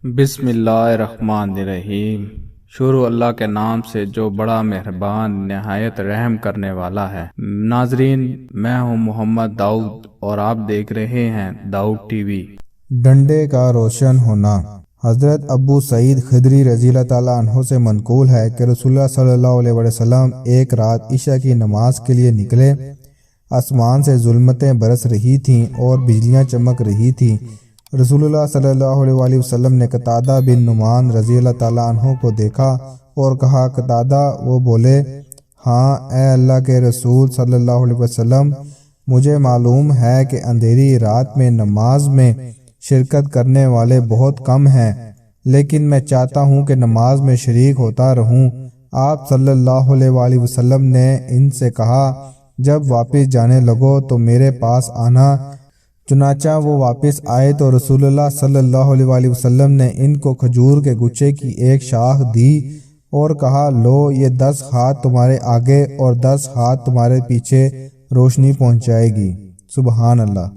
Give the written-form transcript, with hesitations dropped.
بسم اللہ الرحمن الرحیم۔ شروع اللہ کے نام سے جو بڑا مہربان نہایت رحم کرنے والا ہے۔ ناظرین، میں ہوں محمد داؤد اور آپ دیکھ رہے ہیں داؤد ٹی وی۔ ڈنڈے کا روشن ہونا۔ حضرت ابو سعید خدری رضی اللہ تعالیٰ عنہ سے منقول ہے کہ رسول اللہ صلی اللہ علیہ وسلم ایک رات عشاء کی نماز کے لیے نکلے۔ آسمان سے ظلمتیں برس رہی تھیں اور بجلیاں چمک رہی تھیں۔ رسول اللہ صلی اللہ علیہ وسلم نے قتادہ بن نعمان رضی اللہ تعالیٰ عنہ کو دیکھا اور کہا، قتادہ؟ وہ بولے، ہاں اے اللہ کے رسول صلی اللہ علیہ وسلم، مجھے معلوم ہے کہ اندھیری رات میں نماز میں شرکت کرنے والے بہت کم ہیں، لیکن میں چاہتا ہوں کہ نماز میں شریک ہوتا رہوں۔ آپ صلی اللہ علیہ وسلم نے ان سے کہا، جب واپس جانے لگو تو میرے پاس آنا۔ چنانچہ وہ واپس آئے تو رسول اللہ صلی اللہ علیہ وسلم نے ان کو کھجور کے گچھے کی ایک شاخ دی اور کہا، لو، یہ 10 ہاتھ تمہارے آگے اور 10 ہاتھ تمہارے پیچھے روشنی پہنچائے گی۔ سبحان اللہ۔